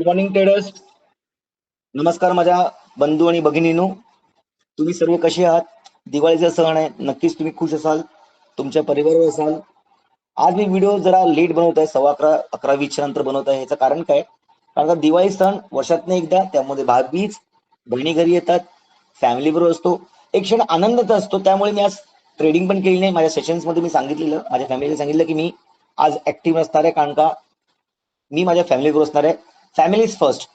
Good morning traders. नमस्कार माझ्या बंधू आणि भगिनींनो, तुम्ही सर्व कसे आहात? दिवाळीचा सण आहे, नक्कीच तुम्ही खुश असाल, तुमच्या परिवारावर असाल. आज मी व्हिडिओ जरा लेट बनवत आहे, 11:15 नंतर बनवत आहे. याचं कारण काय? कारण का दिवाळी सण वर्षातनं एकदा, त्यामध्ये भाऊबीज, बहिणी घरी येतात, फॅमिली बरोबर असतो, एक क्षण आनंदाचा असतो. त्यामुळे मी आज ट्रेडिंग पण केली नाही. माझ्या सेशन्स मध्ये मी सांगितलेलं, माझ्या फॅमिलीला सांगितलं की मी आज ऍक्टिव्ह नसणार आहे, कारण का मी माझ्या फॅमिली बरोबर असणार आहे. Family is first.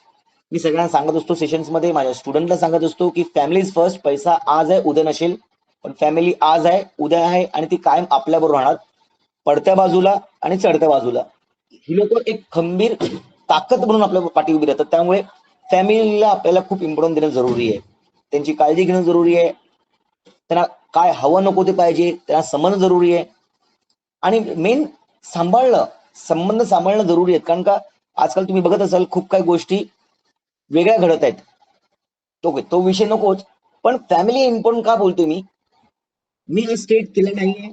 मी सगळ्यांना सांगत असतो सेशन्स मध्ये, माझ्या स्टुडंटला सांगत असतो की फॅमिली इज फर्स्ट. पैसा आज आहे, उद्या नसेल, पण फॅमिली आज आहे, उद्या आहे, आणि ती कायम आपल्याबरोबर राहणार, पडत्या बाजूला आणि चढत्या बाजूला. ही लोक एक खंबीर ताकद म्हणून आपल्या पाठी उभी राहतात. त्यामुळे फॅमिलीला आपल्याला खूप इम्पॉर्टन्स देणं जरुरी आहे, त्यांची काळजी घेणं जरुरी आहे, त्यांना काय हवं नको ते पाहिजे त्यांना समजणं जरुरी आहे, आणि मेन सांभाळणं, संबंध सांभाळणं जरुरी आहे. कारण का आजकाल तुम्ही बघत असाल खूप काही गोष्टी वेगळ्या घडत आहेत. तो विषय नकोच, पण फॅमिली इम्पॉर्टंट का बोलतोय मी आज स्टेट केलं नाहीये,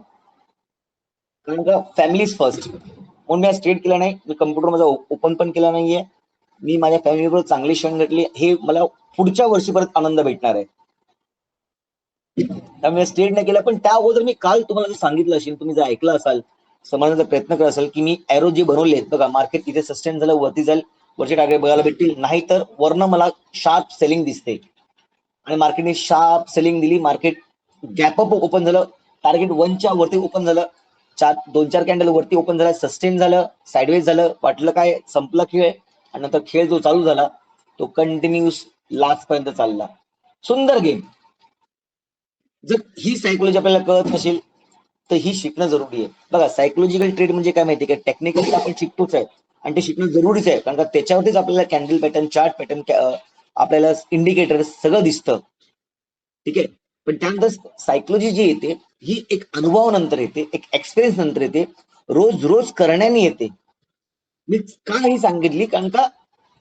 कारण का फॅमिली इज फर्स्ट म्हणून मी आज स्टेट केलं नाही. मी कम्प्युटर माझा ओपन पण केला नाहीये. मी माझ्या फॅमिली बरोबर चांगली क्षण घडली, हे मला पुढच्या वर्षीपर्यंत आनंद भेटणार आहे. त्यामुळे स्टेट नाही केलं. पण त्या अगोदर मी काल तुम्हाला सांगितलं असेल, तुम्ही जर ऐकलं असाल, समजण्याचा प्रयत्न करत असाल, की मी एरो जे बनवले बघा, मार्केट तिथे सस्टेन झालं, वरती जाईल, वरचे टार्गेट बघायला भेटतील, नाही तर वरनं मला शार्प सेलिंग दिसते, आणि मार्केटने शार्प सेलिंग दिली. मार्केट गॅप अप ओपन झालं, टार्गेट 1च्या वरती ओपन झालं, 2-4 कॅन्डल वरती ओपन झाला, सस्टेन झालं, साइडवेज झालं, वाटलं काय संपला खेळ, आणि नंतर खेळ जो चालू झाला तो कंटिन्यूस लास्ट पर्यंत चालला. सुंदर गेम. जर ही सायकोलॉजी आपल्याला कळत नसेल तर ही शिकणं जरुरी आहे. बघा, सायकोलॉजिकल ट्रेड म्हणजे काय माहिती आहे का? टेक्निकली आपण शिकतोच आहे, आणि ते शिकणं जरुरीच आहे, कारण का त्याच्यावरतीच आपल्याला कॅन्डल पॅटर्न, चार्ट पॅटर्न, आपल्याला इंडिकेटर सगळं दिसतं. ठीक आहे, पण त्यानंतर सायकोलॉजी जी येते ही एक अनुभवानंतर येते, एक एक्सपिरियन्स नंतर येते, रोज रोज करण्याने येते. मी का ही सांगितली? कारण का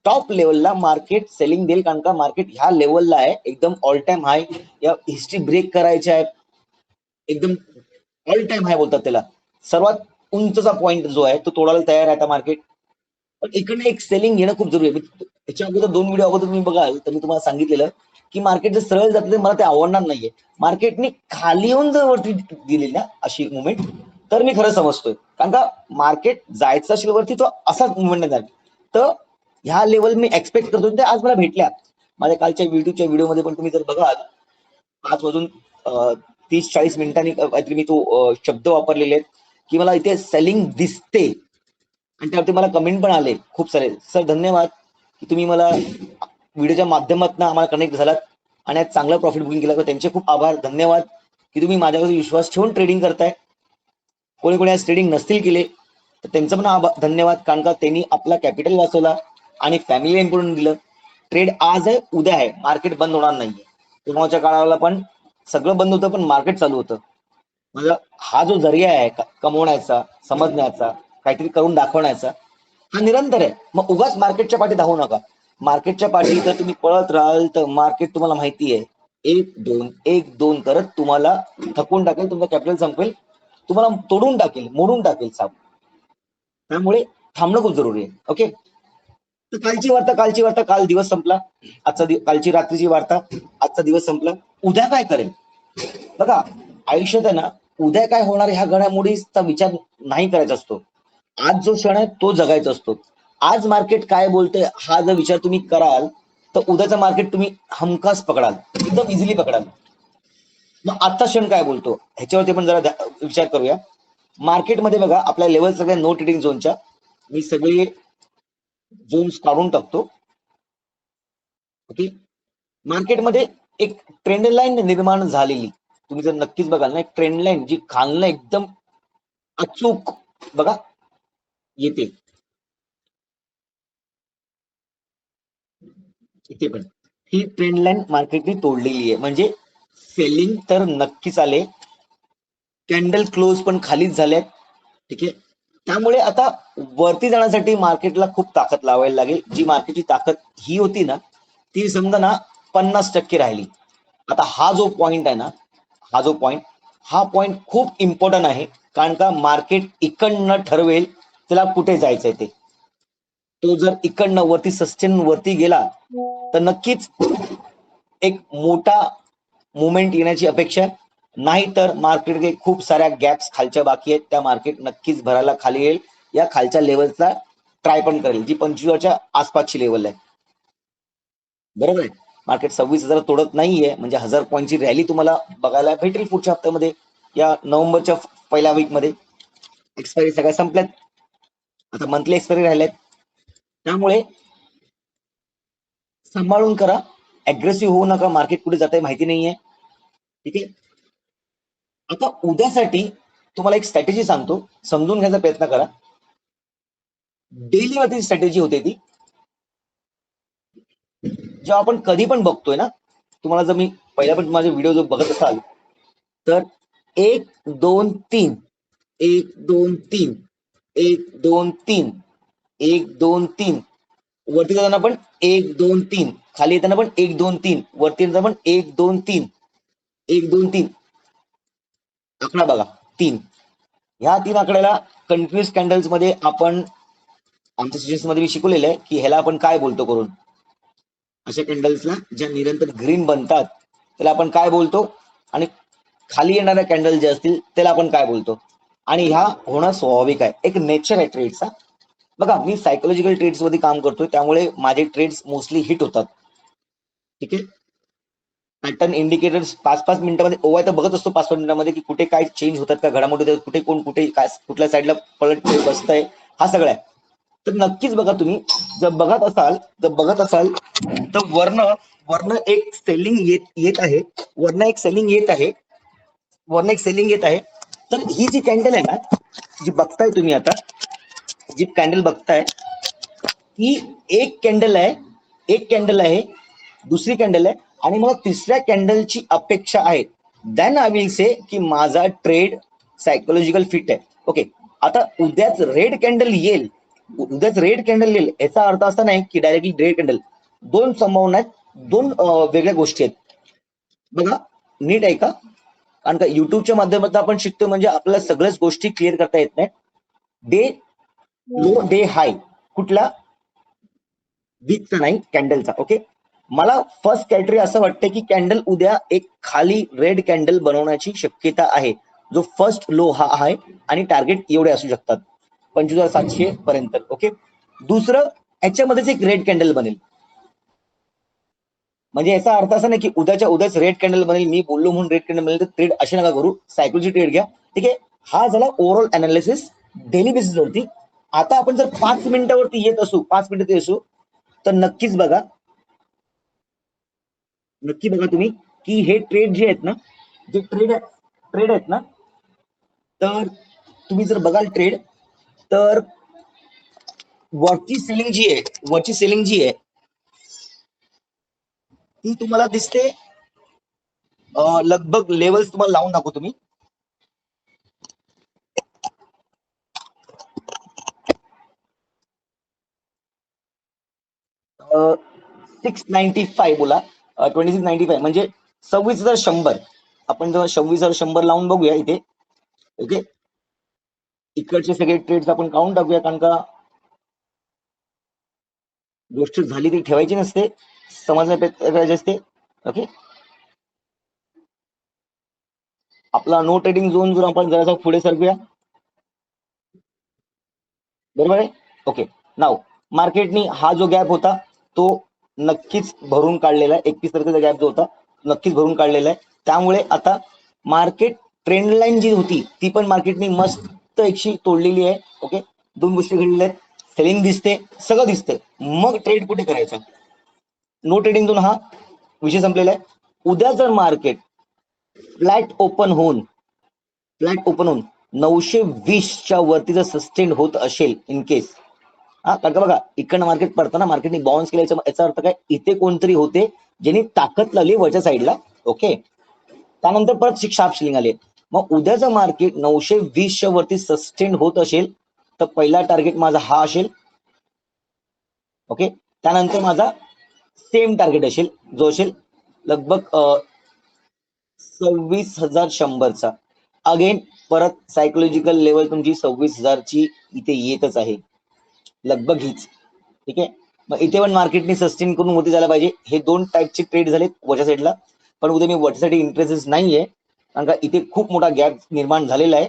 टॉप लेवलला मार्केट सेलिंग देईल, कारण का मार्केट ह्या लेवलला आहे, एकदम ऑल टाइम हाय, या हिस्ट्री ब्रेक करायची आहे, एकदम ऑल टाइम हाय बोलतात त्याला, सर्वात उंचचा पॉइंट जो आहे तो तोडायला तयार आहे आता मार्केट. पण इकडनं एक सेलिंग घेणं खूप जरुरी आहे. याच्या अगोदर 2 व्हिडिओ अगोदर तुम्ही बघाल तर मी तुम्हाला सांगितलेलं की मार्केट जर सरळ जाते मला ते आवडणार नाहीये. मार्केटने खाली येऊन जर वरती दिली ना अशी मुवमेंट, तर मी खरं समजतोय, कारण का मार्केट जायचं असेल वरती तो असाच मुवमेंट नाही झाला. तर ह्या लेवल मी एक्सपेक्ट करतो, ते आज मला भेटल्या. माझ्या कालच्या व्हिडिओमध्ये पण तुम्ही जर बघाल, 5:30-40 काहीतरी मी तो शब्द वापरलेले आहेत की मला इथे सेलिंग दिसते, आणि त्यावरती मला कमेंट पण आले खूप सारे. सर धन्यवाद की तुम्ही मला व्हिडिओच्या माध्यमातून आम्हाला कनेक्ट झालात आणि आज चांगला प्रॉफिट बुकिंग केला. तर त्यांचे खूप आभार, धन्यवाद की तुम्ही माझ्यावर विश्वास ठेवून ट्रेडिंग करताय. कोणी कोणी आज ट्रेडिंग नसतील केले तर त्यांचं पण धन्यवाद, कारण का त्यांनी आपला कॅपिटल वाचवला आणि फॅमिलीला इम्पॉर्टन्स दिलं. ट्रेड आज आहे, उद्या आहे, मार्केट बंद होणार नाहीये. तेव्हाच्या काळाला पण सगळं बंद होतं, पण मार्केट चालू होतं. म्हणजे हा जो जरिया आहे कमवण्याचा, समजण्याचा, काहीतरी करून दाखवण्याचा, हा निरंतर आहे. मग उगाच मार्केटच्या पाठी धावू नका. मार्केटच्या पाठी जर तुम्ही पळत राहाल तर मार्केट तुम्हाला माहिती आहे 1-2 करत तुम्हाला थकून टाकेल, तुमचा कॅपिटल संपेल, तुम्हाला तोडून टाकेल, मोडून टाकेल साप. त्यामुळे थांबणं खूप जरुरी आहे. ओके, तर कालची वार्ता काल दिवस संपला, कालची रात्रीची वार्ता, आजचा दिवस संपला. उद्या काय करेल? बघा, आयुष्यात आहे ना, उद्या काय होणार ह्या घडामोडीचा विचार नाही करायचा असतो. आज जो क्षण आहे तो जगायचा असतो. आज मार्केट काय बोलतंय हा जर विचार तुम्ही कराल तर उद्याचं मार्केट तुम्ही हमखास पकडाल, एकदम इझिली पकडाल. मग आजचा क्षण काय बोलतो ह्याच्यावरती पण जरा विचार करूया. मार्केटमध्ये बघा, आपल्या लेवल सगळ्या नो ट्रेडिंग झोनच्या मी सगळे झोन्स काढून टाकतो. ओके, मार्केटमध्ये एक ट्रेंड लाईन निर्माण झालेली तुम्ही जर नक्कीच बघाल ना, एक ट्रेंड लाईन जी खालनं एकदम अचूक बघा येते, इथे पण ही ट्रेंड लाईन मार्केटने तोडलेली आहे. म्हणजे सेलिंग तर नक्कीच आले, कॅन्डल क्लोज पण खालीच झाल्यात. ठीक आहे, त्यामुळे आता वरती जाण्यासाठी मार्केटला खूप ताकद लावायला लागेल. जी मार्केटची ताकद ही होती ना, ती समजा ना 50% राहिली. आता हा जो पॉइंट आहे ना, हा पॉइंट खूप इम्पॉर्टंट आहे, कारण का मार्केट इकडनं ठरवेल त्याला कुठे जायचंय ते. तो जर इकडनं वरती सस्टेन वरती गेला तर नक्कीच एक मोठा मुवमेंट येण्याची अपेक्षा आहे. नाहीतर मार्केट खूप साऱ्या गॅप्स खालच्या बाकी आहेत, त्या मार्केट नक्कीच भरायला खाली येईल. या खालच्या लेवलचा ट्राय पण करेल, जी 25च्या आसपासची लेवल आहे. बरोबर आहे. मार्केट 26,000 तोडत नाहीये, म्हणजे 1000 पॉईंटची रॅली तुम्हाला बघायला भेटेल पुढच्या हप्त्यामध्ये. या नोव्हेंबरच्या पहिल्या वीक मध्ये एक्सपायरी सगळ्या संपल्यात, आता मंथली एक्सपायरी राहिल्यात. त्यामुळे सांभाळून करा, अग्रेसिव्ह होऊ नका. मार्केट कुठे जाते माहिती नाहीये. ठीक आहे. आता उद्यासाठी तुम्हाला एक स्ट्रॅटेजी सांगतो, समजून घ्यायचा प्रयत्न करा. डेली वरती स्ट्रॅटेजी होते ती, जेव्हा आपण कधी पण बघतोय ना, तुम्हाला जर मी पहिला पण माझे व्हिडिओ जर बघत असाल तर 1 2 3 1 2 3 1 2 3 1 2 3 वरती जाताना पण 1 2 3, खाली येताना पण 1 2 3, वरती येताना पण 1 2 3 1 2 3. आकडा बघा 3. ह्या 3 आकड्याला कंटिन्युअस कॅन्डल्स मध्ये आपण आमच्या सेशन्स मध्ये मी शिकवलेलं आहे की ह्याला आपण काय बोलतो करून. अशा कॅन्डल्सला ज्या निरंतर ग्रीन बनतात त्याला आपण काय बोलतो, आणि खाली येणाऱ्या कॅन्डल जे असतील त्याला आपण काय बोलतो. आणि ह्या होणं स्वाभाविक आहे, एक नेचर आहे ट्रेडचा. बघा, मी सायकोलॉजिकल ट्रेड्स मध्ये काम करतोय, त्यामुळे माझे ट्रेड्स मोस्टली हिट होतात. ठीक आहे. पॅटर्न इंडिकेटर्स 5-5 मिनिटांमध्ये ओवाय तर बघत असतो, 5-5 मिनिटांमध्ये की कुठे काय चेंज होतात का घडामोडी, कुठे कोण कुठे काय कुठल्या साईडला पलट बसतंय, हा सगळा आहे. तर नक्कीच बघा, तुम्ही जर बघत असाल तर वर्ण एक सेलिंग येत आहे, वर्ण एक सेलिंग येत आहे. तर ही जी कॅन्डल आहे ना, जी बघताय तुम्ही आता, जी कॅन्डल बघताय ही एक कॅन्डल आहे, दुसरी कॅन्डल आहे, आणि मला तिसऱ्या कॅन्डलची अपेक्षा आहे. देन आय विल से की माझा ट्रेड सायकोलॉजिकल फिट आहे. ओके. आता उद्याच रेड कॅन्डल येईल, याचा अर्थ असा नाही की डायरेक्टली रेड कॅन्डल. दोन संभावना आहेत, दोन वेगळ्या गोष्टी आहेत. बघा नीट आहे का, कारण का युट्यूबच्या माध्यमातून आपण शिकतो, म्हणजे आपल्याला सगळ्याच गोष्टी क्लिअर करता येत नाही. डे लो डे हाय कुठला, वीकचा नाही कॅन्डलचा. ओके. मला फर्स्ट कॅटेगरी असं वाटतं की कॅन्डल उद्या एक खाली रेड कॅन्डल बनवण्याची शक्यता आहे, जो फर्स्ट लो हा आहे, आणि टार्गेट एवढे असू शकतात 25,700 पर्यंत. ओके. दुसरं, याच्यामध्येच एक रेड कॅन्डल बनेल, म्हणजे याचा अर्थ असा नाही की उद्याच रेड कॅन्डल बनेल, मी बोललो म्हणून रेड कॅन्डल बनेल. तर ट्रेड असे नका करू, सायकोलॉजी ट्रेड घ्या. ठीक आहे. हा झाला ओव्हरऑल अनालिसिस डेली बेसिस वरती. आता आपण जर 5 मिनिटावरती येत असू, 5 मिनिटात येत असू, तर नक्की बघा तुम्ही की हे ट्रेड जे आहेत ना, जे ट्रेड आहेत ना, तर तुम्ही जर बघाल ट्रेड, तर वरची सेलिंग जी आहे ती तुम्हाला दिसते. लगभग लेवल्स तुम्हाला लावून दाखवतो मी. अ, 695 बोला, 2695 म्हणजे 26,100. आपण जेव्हा 26,100 लावून बघूया इथे. ओके. इकडचे सगळे ट्रेड्स आपण काउंट टाकूया, कारण का गोष्ट झाली ती ठेवायची नसते, समजण्याचे असते. ओके. आपला नो ट्रेडिंग झोन जर आपण जरासा पुढे सरकूया, बरोबर आहे. ओके. नाव मार्केटनी हा जो गॅप होता तो नक्कीच भरून काढलेला आहे, 31 तारखेचा गॅप जो होता नक्कीच भरून काढलेला आहे. त्यामुळे आता मार्केट ट्रेंड लाईन जी होती ती पण मार्केटनी मस्त एकशी तोडलेली आहे. ओके. दोन गोष्टी घडलेल्या आहेत, सेलिंग दिसते, सगळं दिसते. मग ट्रेड कुठे करायचा, नो ट्रेडिंग झोन हा विषय संपलेला आहे. उद्या जर मार्केट फ्लॅट ओपन होऊन 920च्या वरती जर सस्टेन होत असेल इन केस, हा, कारण का बघा इकडनं मार्केट पडताना मार्केटने बाउन्स केलं, याचा अर्थ काय, इथे कोणतरी होते ज्यांनी ताकद लावली वरच्या साईडला. ओके. त्यानंतर परत शार्प सेलिंग आले. मग उद्याचं मार्केट 920च्या वरती सस्टेन होत असेल तर पहिला टार्गेट माझा हा असेल. ओके. त्यानंतर माझा सेम टार्गेट असेल, जो असेल लगभग 26,100चा. अगेन परत सायकोलॉजिकल लेवल तुमची 26,000ची इथे येतच आहे, लगभग हीच. ठीक आहे. मग इथे पण मार्केटने सस्टेन करून वरती जायला पाहिजे. हे 2 टाईपचे ट्रेड झाले वरच्या साईडला, पण उद्या मी वरच्यासाठी इंटरेस्ट नाहीये, कारण का इथे खूप मोठा गॅप निर्माण झालेला आहे.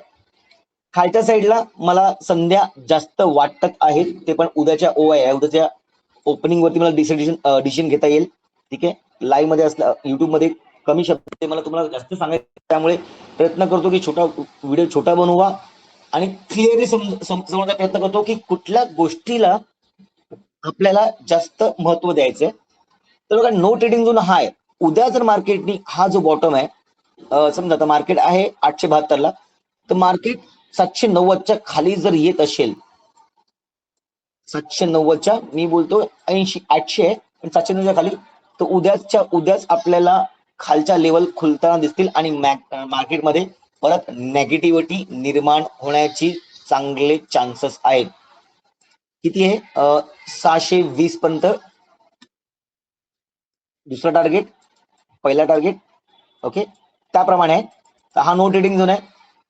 खालच्या साईडला मला संध्या जास्त वाटत आहेत, ते पण उद्याच्या ओआय आहे, उद्याच्या ओपनिंग वरती मला डिसिजन घेता येईल. ठीक आहे. लाईव्ह मध्ये असला युट्यूब मध्ये कमी शब्द मला तुम्हाला जास्त सांगायचं, त्यामुळे प्रयत्न करतो की छोटा व्हिडिओ छोटा बनवा आणि क्लिअरली समजण्याचा प्रयत्न करतो की कुठल्या गोष्टीला आपल्याला जास्त महत्व द्यायचंय. तर बघा, नो ट्रेडिंग झोन हा आहे. उद्या जर मार्केटनी हा जो बॉटम आहे, समजा आता मार्केट आहे 872 ला, तर मार्केट 790च्या खाली जर येत असेल, 790च्या मी बोलतो 80 800 आहे, पण 790च्या खाली, तर उद्याच आपल्याला खालच्या लेवल खुलताना दिसतील आणि मार्केटमध्ये परत नेगेटिव्हिटी निर्माण होण्याची चांगले चान्सेस आहेत. किती आहे? 620 पर्यंत दुसरा टार्गेट, पहिला टार्गेट. ओके, त्याप्रमाणे आहे. तर हा नो ट्रेडिंग झोन आहे.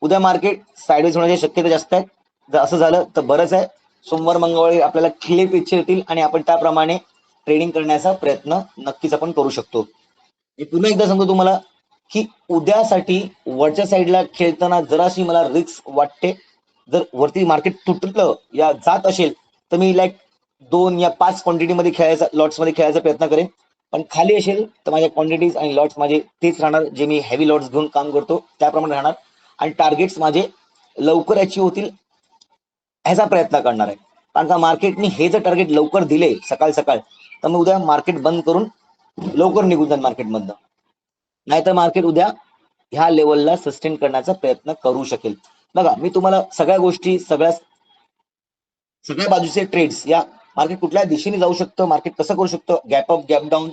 उद्या मार्केट साइडवेज होण्याची शक्यता जास्त आहे. जर असं झालं तर बरंच आहे. सोमवार मंगळवारी आपल्याला क्लिअर पिक्चर येतील आणि आपण त्याप्रमाणे ट्रेडिंग करण्याचा प्रयत्न नक्कीच आपण करू शकतो. मी पुन्हा एकदा सांगतो तुम्हाला की उद्यासाठी वरच्या साईडला खेळताना जराशी मला रिस्क वाटते. जर वरती मार्केट तुटलं या जात असेल तर मी लाईक 2 या 5 क्वांटिटीमध्ये खेळायचा, लॉट्समध्ये खेळायचा प्रयत्न करेन. पण खाली असेल तर माझ्या क्वांटिटीज आणि लॉट्स माझे तेच राहणार, जे मी हेवी लॉट्स घेऊन काम करतो त्याप्रमाणे राहणार, आणि टार्गेट्स माझे लवकर अचीव होतील ह्याचा प्रयत्न करणार आहे. कारण का मार्केटने हे जर टार्गेट लवकर दिले सकाळ सकाळ, तर मग उद्या मार्केट बंद करून लवकर निघून जाईल मार्केटमधनं. नाहीतर मार्केट उद्या ह्या लेवलला सस्टेन करण्याचा प्रयत्न करू शकेल. बघा, मी तुम्हाला सगळ्या गोष्टी, सगळ्या बाजूचे ट्रेड्स, या मार्केट कुठल्या दिशेने जाऊ शकतं, मार्केट कसं करू शकतं, gap up, gap down,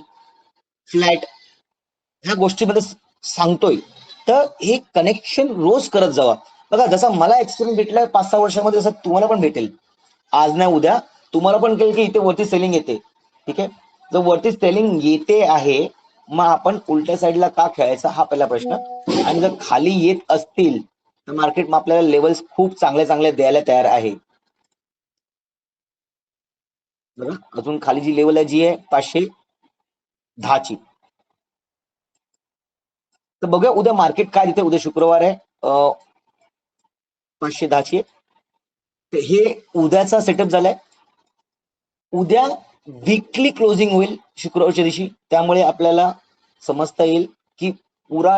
flat, ह्या गोष्टीमध्ये सांगतोय. तर हे कनेक्शन रोज करत जावा. बघा, जसा मला एक्सपिरियन्स भेटलाय 5-6 वर्षामध्ये, जसं तुम्हाला पण भेटेल. आज नाही उद्या तुम्हाला पण कळेल की इथे वरती सेलिंग येते. ठीक आहे. जर वरती सेलिंग येते आहे, मग आपण उलट्या साईडला का खेळायचा हा पहिला प्रश्न. आणि जर खाली येत असतील तर मार्केट आपल्याला लेवल्स खूप चांगले चांगले द्यायला तयार आहे. बघा, अजून खाली जी लेवल आहे जी आहे 510 ची. तर बघूया उद्या मार्केट काय देते. उद्या शुक्रवार आहे, 510 ची. तर हे उद्याचा सेटअप झालाय. उद्या वीकली क्लोजिंग होईल शुक्रवारच्या दिवशी, त्यामुळे आपल्याला समजता येईल की पुरा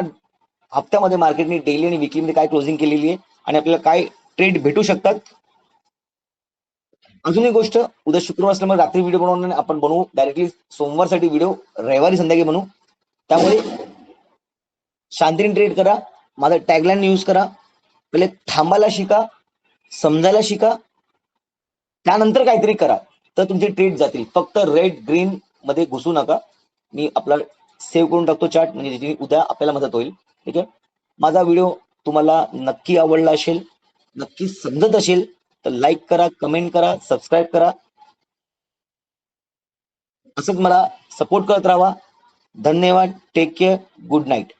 हप्त्यामध्ये मार्केटने डेली आणि विकलीमध्ये काय क्लोजिंग केलेली आहे आणि आपल्याला काय ट्रेड भेटू शकतात. अजून एक गोष्ट, उद्या शुक्रवार असल्यामुळे रात्री व्हिडिओ बनवणार, आपण बनवू डायरेक्टली सोमवारसाठी व्हिडिओ, रविवारी संध्याकाळी बनवू. त्यामुळे शांतीने ट्रेड करा. माझा टॅगलाईन यूज करा. पहिले थांबायला शिका, समजायला शिका, त्यानंतर काहीतरी करा, तर तुमचे ट्रेड जातील. फक्त रेड ग्रीन मध्ये घुसू नका. मी आपला सेव्ह करून टाकतो चार्ट, म्हणजे उद्या आपल्याला मदत होईल. ठीक आहे. माझा व्हिडिओ तुम्हाला नक्की आवडला असेल, नक्की समजत असेल, तर लाईक करा, कमेंट करा, सबस्क्राईब करा. असंच मला सपोर्ट करत राहा. धन्यवाद. Take care. Good night.